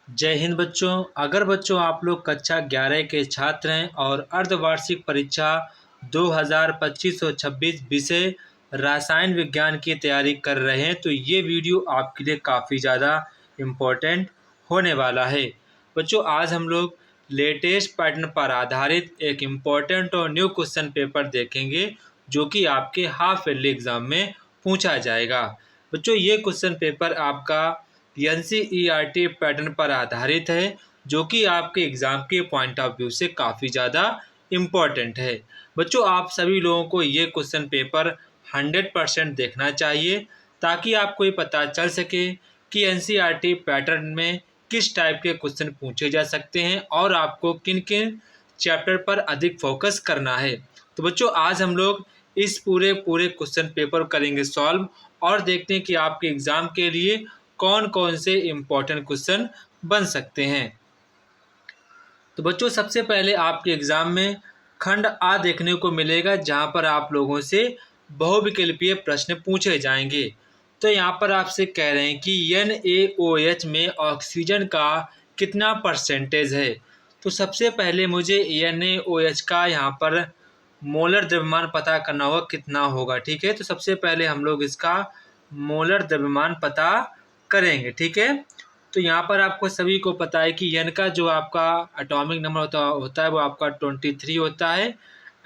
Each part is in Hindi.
जय हिंद बच्चों। अगर बच्चों आप लोग कक्षा 11 के छात्र हैं और अर्धवार्षिक परीक्षा 2025-26 विषय रसायन विज्ञान की तैयारी कर रहे हैं तो ये वीडियो आपके लिए काफ़ी ज़्यादा इम्पोर्टेंट होने वाला है। बच्चों आज हम लोग लेटेस्ट पैटर्न पर आधारित एक इम्पोर्टेंट और न्यू क्वेश्चन पेपर देखेंगे जो कि आपके हाफ ईयरली एग्ज़ाम में पूछा जाएगा। बच्चों ये क्वेश्चन पेपर आपका NCERT पैटर्न पर आधारित है जो कि आपके एग्ज़ाम के पॉइंट ऑफ व्यू से काफ़ी ज़्यादा इम्पॉर्टेंट है। बच्चों आप सभी लोगों को ये क्वेश्चन पेपर 100% देखना चाहिए ताकि आपको ये पता चल सके कि NCERT पैटर्न में किस टाइप के क्वेश्चन पूछे जा सकते हैं और आपको किन किन चैप्टर पर अधिक फोकस करना है। तो बच्चों आज हम लोग इस पूरे क्वेश्चन पेपर करेंगे सॉल्व और देखते हैं कि आपके एग्ज़ाम के लिए कौन कौन से इम्पोर्टेंट क्वेश्चन बन सकते हैं। तो बच्चों सबसे पहले आपके एग्ज़ाम में खंड आ देखने को मिलेगा जहां पर आप लोगों से बहुविकल्पीय प्रश्न पूछे जाएंगे। तो यहाँ पर आपसे कह रहे हैं कि NaOH में ऑक्सीजन का कितना परसेंटेज है। तो सबसे पहले मुझे NaOH का यहाँ पर मोलर द्रव्यमान पता करना होगा कितना होगा। ठीक है, तो सबसे पहले हम लोग इसका मोलर द्रव्यमान पता करेंगे। ठीक है, तो यहाँ पर आपको सभी को पता है कि N का जो आपका एटॉमिक नंबर होता है वो आपका 23 होता है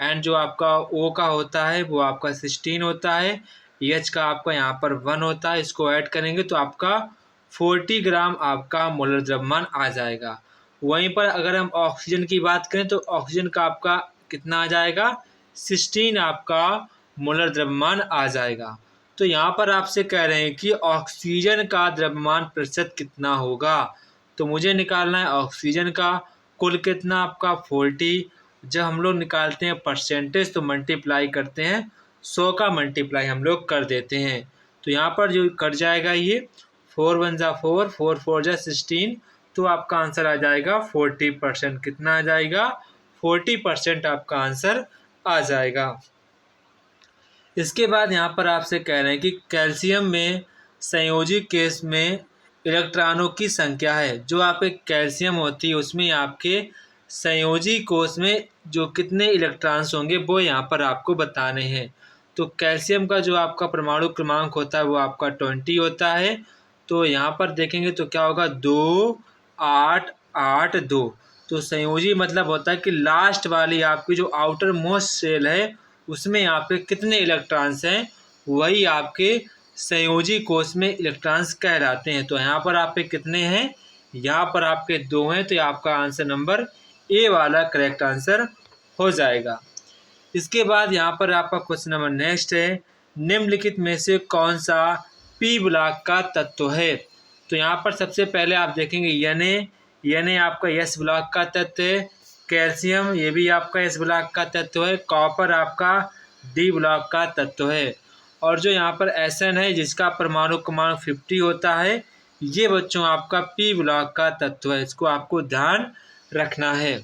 एंड जो आपका O का होता है वो आपका 16 होता है। H का आपका यहाँ पर 1 होता है। इसको ऐड करेंगे तो आपका 40 ग्राम आपका मोलर द्रव्यमान आ जाएगा। वहीं पर अगर हम ऑक्सीजन की बात करें तो ऑक्सीजन का आपका कितना आ जाएगा, 16 आपका मोलर द्रव्यमान आ जाएगा। तो यहाँ पर आपसे कह रहे हैं कि ऑक्सीजन का द्रव्यमान प्रतिशत कितना होगा। तो मुझे निकालना है ऑक्सीजन का कुल कितना आपका 40। जब हम लोग निकालते हैं परसेंटेज तो मल्टीप्लाई करते हैं 100 का मल्टीप्लाई हम लोग कर देते हैं। तो यहाँ पर जो कट जाएगा ये 4 1 जा 4, 4 4 जा 16, तो आपका आंसर आ जाएगा 40%। कितना आ जाएगा, 40% आपका आंसर आ जाएगा। इसके बाद यहाँ पर आपसे कह रहे हैं कि कैल्शियम में संयोजी केस में इलेक्ट्रॉनों की संख्या है। जो आपके कैल्शियम होती है उसमें आपके संयोजी कोष में जो कितने इलेक्ट्रॉन्स होंगे वो यहाँ पर आपको बताने हैं। तो कैल्शियम का जो आपका परमाणु क्रमांक होता है वो आपका 20 होता है। तो यहाँ पर देखेंगे तो क्या होगा, 2 8 8 2। तो संयोजी मतलब होता है कि लास्ट वाली आपकी जो आउटर मोस्ट सेल है उसमें यहाँ पे कितने इलेक्ट्रॉन्स हैं वही आपके संयोजी कोष में इलेक्ट्रॉन्स कहलाते हैं। तो यहाँ पर आपके कितने हैं, यहाँ पर आपके 2 हैं। तो आपका आंसर नंबर ए वाला करेक्ट आंसर हो जाएगा। इसके बाद यहाँ पर आपका क्वेश्चन नंबर नेक्स्ट है, निम्नलिखित में से कौन सा पी ब्लॉक का तत्व है। तो यहाँ पर सबसे पहले आप देखेंगे Na आपका एस ब्लॉक का तत्व है, कैल्शियम ये भी आपका एस ब्लॉक का तत्व है, कॉपर आपका डी ब्लॉक का तत्व है और जो यहाँ पर Sn है जिसका परमाणु क्रमांक 50 होता है ये बच्चों आपका पी ब्लॉक का तत्व है। इसको आपको ध्यान रखना है।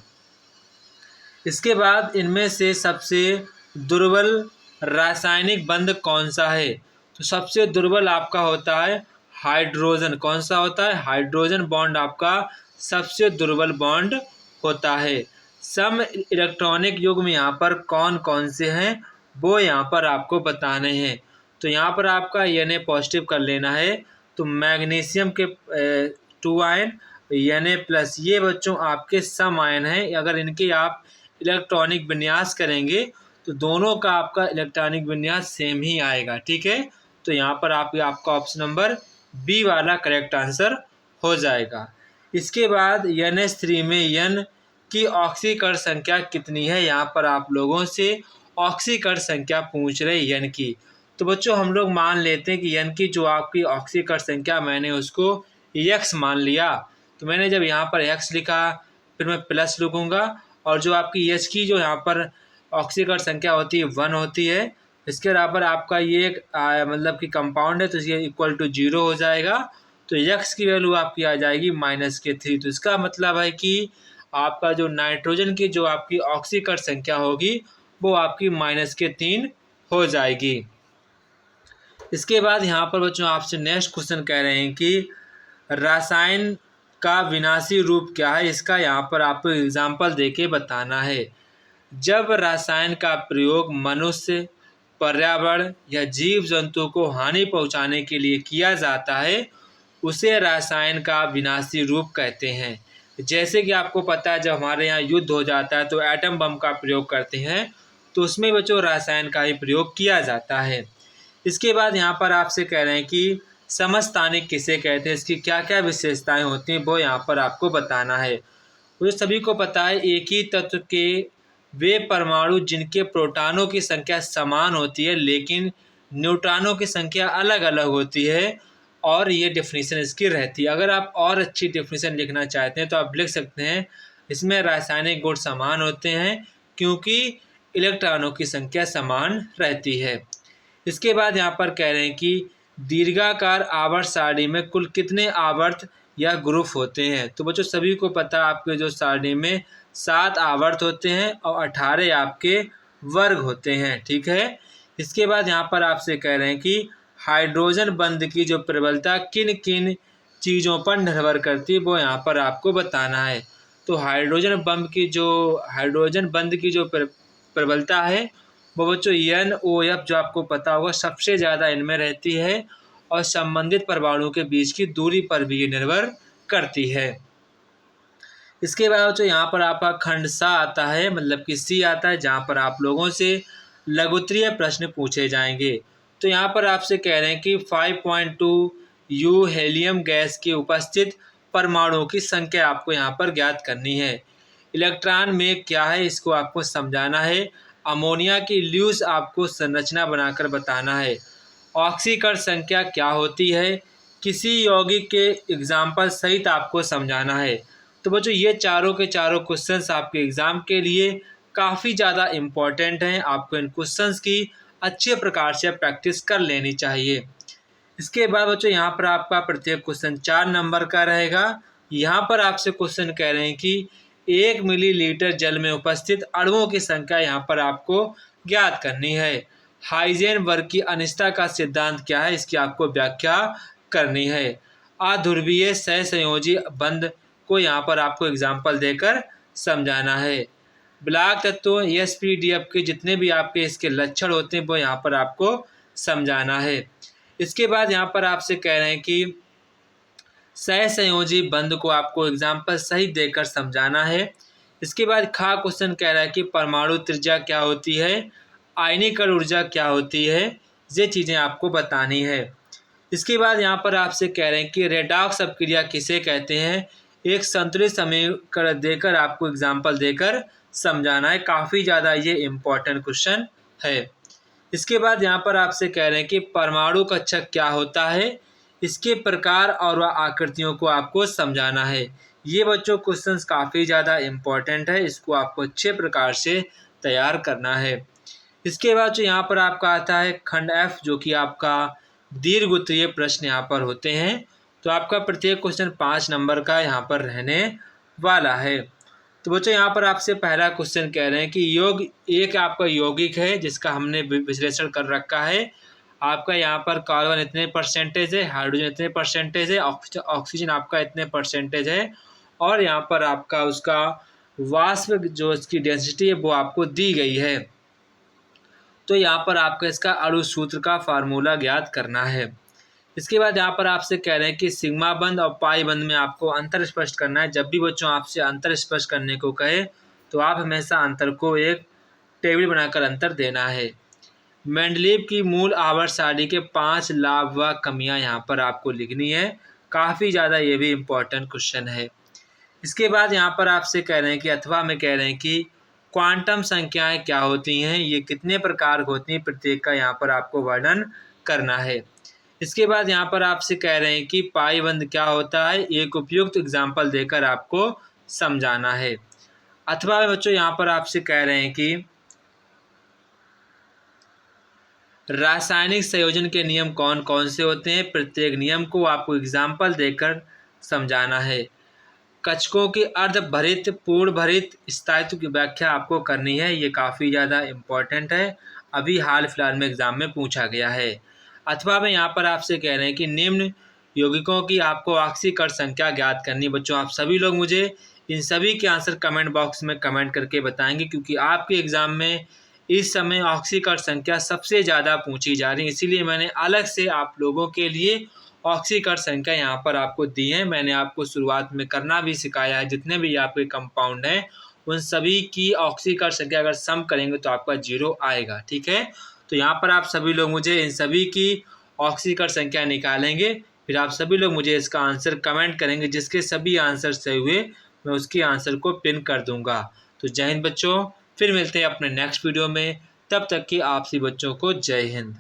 इसके बाद इनमें से सबसे दुर्बल रासायनिक बंध कौन सा है। तो सबसे दुर्बल आपका होता है हाइड्रोजन। कौन सा होता है, हाइड्रोजन बॉन्ड आपका सबसे दुर्बल बॉन्ड होता है। सम इलेक्ट्रॉनिक युग्म यहाँ पर कौन कौन से हैं वो यहाँ पर आपको बताने हैं। तो यहाँ पर आपका Na पॉजिटिव कर लेना है। तो मैग्नीशियम के 2 आयन Na+ ये बच्चों आपके सम आयन हैं। अगर इनके आप इलेक्ट्रॉनिक विन्यास करेंगे तो दोनों का आपका इलेक्ट्रॉनिक विन्यास सेम ही आएगा। ठीक है, तो यहाँ पर आपका ऑप्शन नंबर बी वाला करेक्ट आंसर हो जाएगा। इसके बाद NH3 में N की ऑक्सीकरण संख्या कितनी है। यहाँ पर आप लोगों से ऑक्सीकरण संख्या पूछ रहे N की। तो बच्चों हम लोग मान लेते हैं कि N की जो आपकी ऑक्सीकरण संख्या मैंने उसको X मान लिया। तो मैंने जब यहाँ पर X लिखा फिर मैं प्लस लिखूँगा और जो आपकी H की जो यहाँ पर ऑक्सीकरण संख्या होती है 1 होती है। इसके बराबर आपका ये मतलब कि कंपाउंड है तो ये इक्वल टू 0 हो जाएगा। तो X की वैल्यू आपकी आ जाएगी -3। तो इसका मतलब है कि आपका जो नाइट्रोजन की जो आपकी ऑक्सीकरण संख्या होगी वो आपकी -3 हो जाएगी। इसके बाद यहाँ पर बच्चों आपसे नेक्स्ट क्वेश्चन कह रहे हैं कि रसायन का विनाशी रूप क्या है, इसका यहाँ पर आपको एग्जाम्पल देके बताना है। जब रसायन का प्रयोग मनुष्य, पर्यावरण या जीव जंतु को हानि पहुंचाने के लिए किया जाता है, उसे रसायन का विनाशी रूप कहते हैं। जैसे कि आपको पता है, जब हमारे यहाँ युद्ध हो जाता है तो एटम बम का प्रयोग करते हैं, तो उसमें बच्चों रसायन का ही प्रयोग किया जाता है। इसके बाद यहाँ पर आपसे कह रहे हैं कि समस्थानिक किसे कहते हैं, इसकी क्या क्या विशेषताएं होती हैं, वो यहाँ पर आपको बताना है। तो सभी को पता है, एक ही तत्व के वे परमाणु जिनके प्रोटॉनों की संख्या समान होती है लेकिन न्यूट्रॉनों की संख्या अलग अलग होती है, और ये डेफिनेशन इसकी रहती है। अगर आप और अच्छी डेफिनेशन लिखना चाहते हैं तो आप लिख सकते हैं, इसमें रासायनिक गुण समान होते हैं क्योंकि इलेक्ट्रॉनों की संख्या समान रहती है। इसके बाद यहाँ पर कह रहे हैं कि दीर्घाकार आवर्त सारणी में कुल कितने आवर्त या ग्रुप होते हैं। तो बच्चों सभी को पता है, आपके जो सारणी में 7 आवर्त होते हैं और 18 आपके वर्ग होते हैं। ठीक है। इसके बाद यहाँ पर आपसे कह रहे हैं कि हाइड्रोजन बंध की जो प्रबलता किन किन चीज़ों पर निर्भर करती है, वो यहाँ पर आपको बताना है। तो हाइड्रोजन बंध की जो प्रबलता है वो बच्चों NOF जो आपको पता होगा सबसे ज़्यादा इनमें रहती है, और संबंधित परमाणु के बीच की दूरी पर भी ये निर्भर करती है। इसके बाद बच्चों यहाँ पर आपका खंड सा आता है, मतलब कि C आता है, जहाँ पर आप लोगों से लघुत्तरीय प्रश्न पूछे जाएंगे। तो यहाँ पर आपसे कह रहे हैं कि 5.2 U हीलियम गैस की उपस्थित परमाणुओं की संख्या आपको यहाँ पर ज्ञात करनी है। इलेक्ट्रॉन में क्या है, इसको आपको समझाना है। अमोनिया की ल्यूस आपको संरचना बनाकर बताना है। ऑक्सीकरण संख्या क्या होती है, किसी यौगिक के एग्जाम्पल सहित आपको समझाना है। तो बच्चों ये चारों के चारों क्वेश्चंस आपके एग्ज़ाम के लिए काफ़ी ज़्यादा इम्पॉर्टेंट हैं। आपको इन क्वेश्चंस की अच्छे प्रकार से प्रैक्टिस कर लेनी चाहिए। इसके बाद बच्चों यहाँ पर आपका प्रत्येक क्वेश्चन 4 नंबर का रहेगा। यहाँ पर आपसे क्वेश्चन कह रहे हैं कि 1 मिलीलीटर जल में उपस्थित अणुओं की संख्या यहाँ पर आपको ज्ञात करनी है। हाइजेनबर्ग की अनिश्चितता का सिद्धांत क्या है, इसकी आपको व्याख्या करनी है। अध्रुवीय सहसंयोजी बंध को यहाँ पर आपको एग्जाम्पल देकर समझाना है। ब्लॉक तत्वों SPDF के जितने भी आपके इसके लक्षण होते हैं वो यहाँ पर आपको समझाना है। इसके बाद यहाँ पर आपसे कह रहे हैं कि सहसंयोजी बंध को आपको एग्जाम्पल सहित देकर समझाना है। इसके बाद खा क्वेश्चन कह रहा है कि परमाणु त्रिज्या क्या होती है, आयनीकरण ऊर्जा क्या होती है, ये चीज़ें आपको बतानी है। इसके बाद यहाँ पर आपसे कह रहे हैं कि रेडॉक्स अपक्रिया किसे कहते हैं, एक संतुलित समीकरण देकर आपको एग्जाम्पल देकर समझाना है। काफ़ी ज़्यादा ये इम्पोर्टेंट क्वेश्चन है। इसके बाद यहाँ पर आपसे कह रहे हैं कि परमाणु कक्षक क्या होता है, इसके प्रकार और वह आकृतियों को आपको समझाना है। ये बच्चों क्वेश्चंस काफ़ी ज़्यादा इम्पोर्टेंट है, इसको आपको अच्छे प्रकार से तैयार करना है। इसके बाद जो यहाँ पर आपका आता है खंड F, जो कि आपका दीर्घ उत्तरीय प्रश्न यहाँ पर होते हैं। तो आपका प्रत्येक क्वेश्चन 5 नंबर का यहाँ पर रहने वाला है। तो बच्चों यहाँ पर आपसे पहला क्वेश्चन कह रहे हैं कि योग एक आपका यौगिक है जिसका हमने विश्लेषण कर रखा है। आपका यहाँ पर कार्बन इतने परसेंटेज है, हाइड्रोजन इतने परसेंटेज है, ऑक्सीजन आपका इतने परसेंटेज है, और यहाँ पर आपका उसका वाष्प जो इसकी डेंसिटी है वो आपको दी गई है। तो यहाँ पर आपका इसका अणु सूत्र का फार्मूला ज्ञात करना है। इसके बाद यहाँ पर आपसे कह रहे हैं कि सिग्मा बंध और पाई बंध में आपको अंतर स्पष्ट करना है। जब भी बच्चों आपसे अंतर स्पष्ट करने को कहे तो आप हमेशा अंतर को एक टेबल बनाकर अंतर देना है। मेंडलीव की मूल आवर्त सारणी के 5 लाभ व कमियां यहाँ पर आपको लिखनी है। काफ़ी ज़्यादा ये भी इम्पोर्टेंट क्वेश्चन है। इसके बाद यहाँ पर आपसे कह रहे हैं कि अथवा में कह रहे हैं कि क्वांटम संख्याएं क्या होती हैं, ये कितने प्रकार की होती हैं, प्रत्येक का यहाँ पर आपको वर्णन करना है। इसके बाद यहाँ पर आपसे कह रहे हैं कि पाई बंध क्या होता है, एक उपयुक्त एग्जाम्पल देकर आपको समझाना है। अथवा में बच्चों यहाँ पर आपसे कह रहे हैं कि रासायनिक संयोजन के नियम कौन कौन से होते हैं, प्रत्येक नियम को आपको एग्जाम्पल देकर समझाना है। कक्षकों की अर्धभरित पूर्ण भरित स्थायित्व की व्याख्या आपको करनी है। ये काफ़ी ज़्यादा इम्पोर्टेंट है, अभी हाल फिलहाल में एग्जाम में पूछा गया है। अथवा में यहाँ पर आपसे कह रहे हैं कि निम्न यौगिकों की आपको ऑक्सीकरण संख्या ज्ञात करनी है। बच्चों आप सभी लोग मुझे इन सभी के आंसर कमेंट बॉक्स में कमेंट करके बताएंगे, क्योंकि आपके एग्ज़ाम में इस समय ऑक्सीकरण संख्या सबसे ज़्यादा पूछी जा रही है। इसीलिए मैंने अलग से आप लोगों के लिए ऑक्सीकरण संख्या यहाँ पर आपको दी है। मैंने आपको शुरुआत में करना भी सिखाया है। जितने भी आपके कंपाउंड हैं उन सभी की ऑक्सीकरण संख्या अगर सम करेंगे तो आपका 0 आएगा। ठीक है, तो यहाँ पर आप सभी लोग मुझे इन सभी की ऑक्सीकरण संख्या निकालेंगे, फिर आप सभी लोग मुझे इसका आंसर कमेंट करेंगे। जिसके सभी आंसर सही हुए मैं उसके आंसर को पिन कर दूंगा। तो जय हिंद बच्चों, फिर मिलते हैं अपने नेक्स्ट वीडियो में। तब तक कि आप सभी बच्चों को जय हिंद।